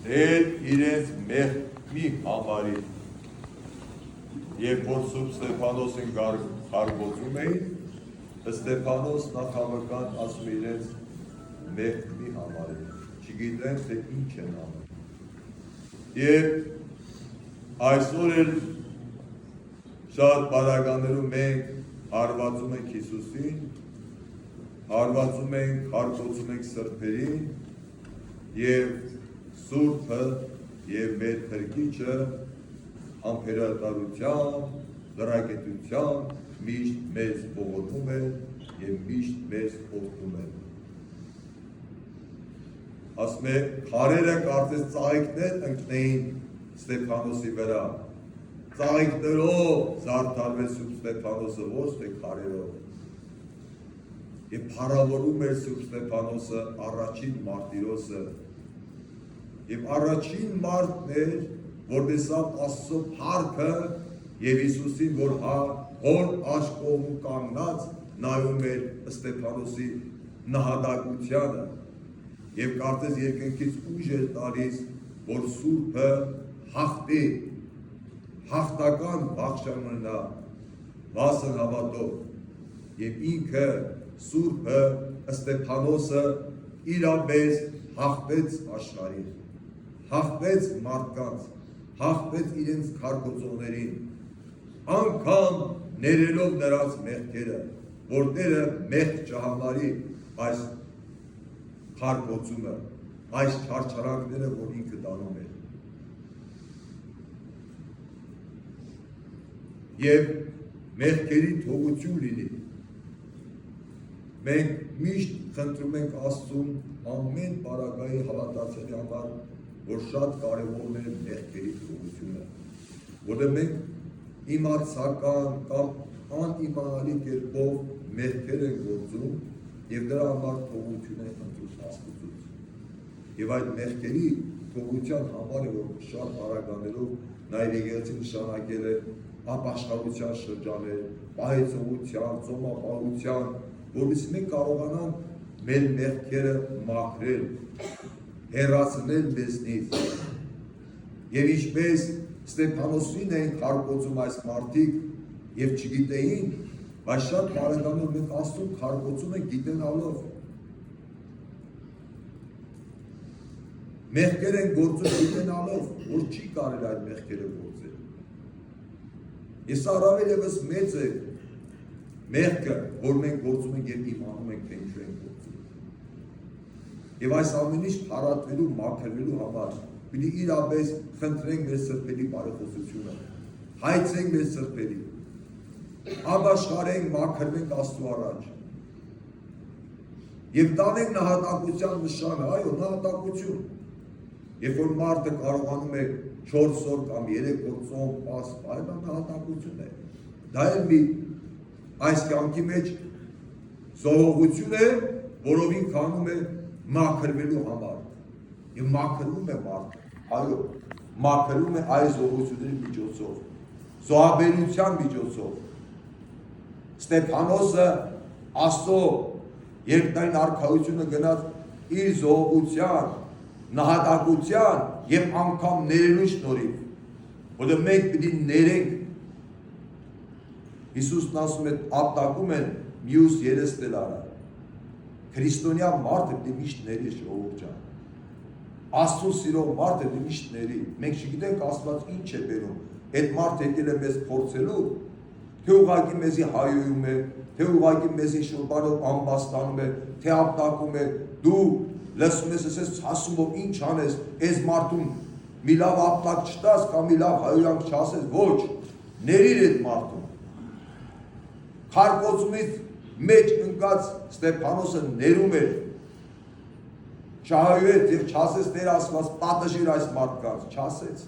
Ներ իրենց մեղքի համարի երբ որ Սուրբ Ստեփանոսին կարգոծում էին, Ստեփանոս նախավական ասում իրենց մեղքի համարի, չգիտեն թե ինչ են անում։ Եվ այսօր էլ շատ պարագաներում մենք հարվածում ենք Հիսուսին, հարվածում ենք, կարգոծում ենք սրբերին և Սուրբը և մեր Փրկիչը համբերատարությամբ, լրագետությամբ միշտ մեզ ողորմում է և միշտ մեզ օգնում է։ Ասում է, քարերը կարծես ծաղիկներ ընկնեին Ստեփանոսի վրա, ծաղիկներով զարդարվեց Սուրբ Ստեփանոսը, ոչ թե քարերով։ Եվ փառավորում էր Սուրբ Ստեփանոսը առաջին մարտիրոսը, և առաջին մարդն էր, որտեսավ Աստծո փառքը և Հիսուսին, որ հոր աչքով կանգնած նայում էր Ստեփանոսի նահատակությանը և կարծես երկնքից ուժ էր տալիս, որ Սուրբը հաղթի, հաղթական բախշան ունենա վասն հավատով և ինքը Սուրբը Ստեփանոսը իրապես հաղթեց աշխարհին, հաղթեց մարդկանց, հաղթեց իրենց քարկոծողներին, անգամ ներելով նրանց մեղքերը, որ Տերը մեղք չհամարի այս քարկոծումը, այս չարչարանքները, որ ինքը տանում էր։ Եվ մեղքերի թողություն լինի։ Մենք միշտ խնդրում ենք Աստծուն ամեն պարագայի հավատացյալի համար, որ շատ կարևորն է մեղքերի թողությունը, որը մենք իմացական կամ անիմանալի կերպով մեղքեր են գործում և դրա համար թողություն են խնդրում Աստծուց։ Եվ այդ մեղքերի թողության համար է, որ շատ պարագաներով նաև եկեղեցին նշանակել է ապաշխարության շրջաներ, պահեցողության, ծոմապահության, որովհետև մենք կարողանանք մեր մեղքերը մաքրել, հեռացնել մեզնից։ Եվ ինչպես Ստեփանոսին էին քարկոծում այս մարդիկ և չգիտեին, բայց շատ բարեկամներ մենք Աստծուն քարկոծում ենք գիտենալով։ Մեղքեր են գործում գիտենալով, որ չի կարելի այդ մեղքերը գործել։ Ես առավել ևս մեծ է մեղքը, որ մենք գործում ենք և իմանում ենք, թե ինչու ենք գործում։ Եվ այս ամեն ինչ փառատվելու, մաքրվելու համար պիտի իրապես խնդրենք մեր սրբերի բարեխոսությունը, հայցենք մեր սրբերի, ապաշխարենք, մաքրվենք Աստծու առաջ և տանենք նահատակության նշանը, այո, նահատակություն, երբ որ մարդը կարողանում է 4 օր կամ 3 օր ծոմ, պաստ, այդ նահատակություն է, դա էլ մի այս կյանքի մեջ զոհողություն է, որովին քանում է մաքրվելու համար և մաքրվում է մարդը, այո, մաքրվում է այս զոհողությունների միջոցով, զոհաբերության միջոցով։ Ստեփանոսը Աստծո երկնային արքայությունը գնաց իր զոհողության, նահատակության և անգամ ներելու շնորհիվ, որը մենք պիտի ներենք։ Հիսուսն ասում է, ապտակում են մյուս երեսնել արա։ Քրիստոնյա մարդը պիտի միշտ ների ժողովուրդ ջան։ Աստծուն սիրող մարդը պիտի միշտ ների։ Մենք չգիտենք Աստված ինչ է բերում։ Այդ մարդը եկել է մեզ փորձելու, թե ուղղակի մեզի հայոյում է, թե ուղղակի մեզի շուրբանով ամբաստանում է, թե ապտակում է, դու լսում ես, ասես ասում, որ ինչ անես, այս մարդուն մի լավ ապտակ չտաս կամ մի լավ հայոյանք չասես, ոչ, ներիր այդ մարդուն։ Քարկոծումից մեջ ընկած Ստեփանոսը ներում էր, չհայոյեց և չասեց Տեր Աստված պատժիր այս մարդկանց, չասեց,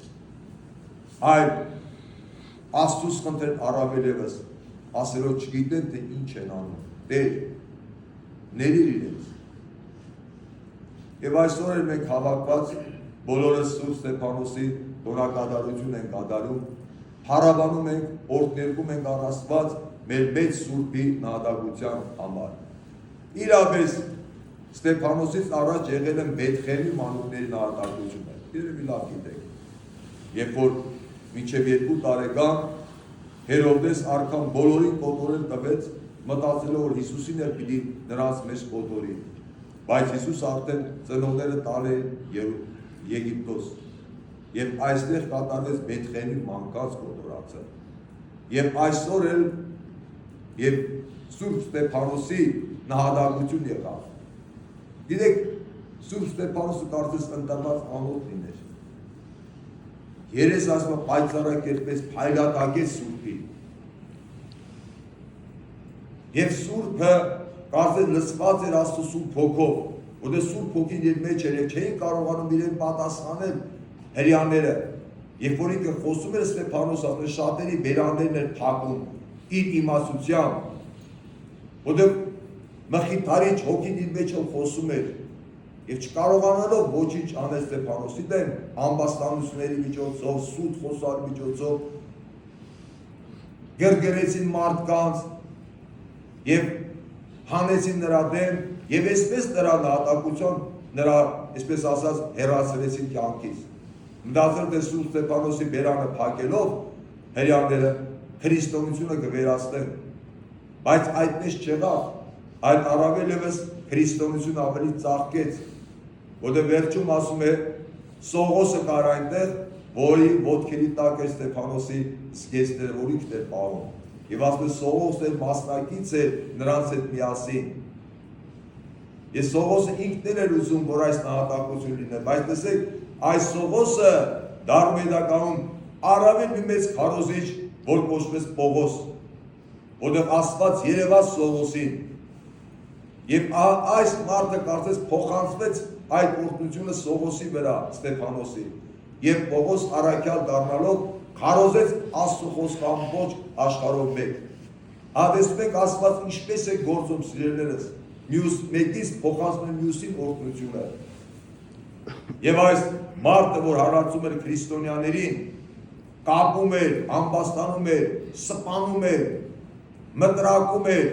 այլ Աստծուց խնդրեն առավել ևս, ասելով չգիտեն, թե ինչ են անում, Տեր, ներիր իրենց։ Եվ այսօր էլ մենք հավաքված բոլորս Սուրբ Ստեփանոսի տոնակատարություն ենք կատարում, փառաբանում ենք, օրհներգում ենք առ Աստված մեր մեծ Սուրբի նահատակության համար։ Իրապես Ստեփանոսից առաջ եղել են Բեթխեմի մանուկների նահատակությունը։ Երևի լավ գիտեք։ Երբ որ մինչև 2 տարեկան Հերովդես արքան բոլորին կոտորել տվեց, մտածելով որ Հիսուսին էլ պիտի նրանց մեջ կոտորի։ Բայց Հիսուս արդեն ծնողները տալ է Եգիպտոս։ Եվ այստեղ կատարվեց Բեթխեմի մանկած կոտորածը։ Եվ այսօր էլ եւ Սուրբ Ստեփանոսի նահատակություն եղավ։ Գիտեք, Սուրբ Ստեփանոսը կարծես ընտրված անոթ լիներ։ Երես ասма պայծառակերպեց, փայլատակեց Սուրբին։ Եվ Սուրբը կարծես լսված էր Աստծո Սուրբ Հոգով, որտեղ Սուրբ Հոգին իր մեջ էր, չէին կարողանում իրեն պատասխանել հрьяաները։ Երբ որ ինքը խոսում էր Ստեփանոսը, շատերի բերաններն էր փակում իր իմացությամբ, որտեղ մխիթարիչ Հոգին իր մեջ խոսում էր եւ չկարողանալով ոչինչ անել Ստեփանոսի դեմ, ամբաստանությունների միջոցով, սուտ խոսալու միջոցով գրգռեցին մարդկանց եւ հանեցին նրա դեմ եւ այսպես նրա նահատակության նրա, այսպես ասած, հեռացրեցին կյանքից։ Մտածել թե Սուրբ Ստեփանոսի բերանը փակելով հрьяաները քրիստոնեությունը կվերացնեն, բայց այդպես չեղավ, այլ առավել ևս քրիստոնեությունը ավելի ծաղկեց, որտեղ վերջում ասում է Սողոսը կար այնտեղ, որի ոտքերի տակ էր Ստեփանոսի զգեստները, որ ինքն էր պահում։ Եվ ասում է Սողոսը մասնակից էր նրանց հետ միասին։ Ես Սողոսը ինքն էր ուզում, որ այս նահատակություն լինի, բայց տեսեք, այս Սողոսը դառնում է դականում առավել մի մեծ քարոզիչ, որ կոչվեց Պողոս, որտեղ Աստված երևաց Սողոսին։ Եվ այս մարդը կարծես փոխանցվեց այդ օրհնությունը Սողոսի վրա, Ստեփանոսի։ Եվ Պողոս առաքյալ դառնալով քարոզեց Աստծո խոսքը ամբողջ աշխարհով մեկ։ Տեսնեք Աստված ինչպես է գործում սիրելիներս, մյուս մեկից փոխանցում է մյուսին օրհնությունը։ Եվ այս մարդը, որ հարացում էր քրիստոնյաներին, կապում էր, ամբաստանում էր, սպանում էր, մտրակում էր,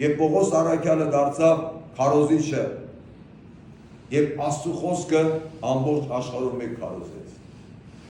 եւ Պողոս առաքյալը դարձավ քարոզիչը եւ Աստծո խոսքը ամբողջ աշխարհով մեկ քարոզեց։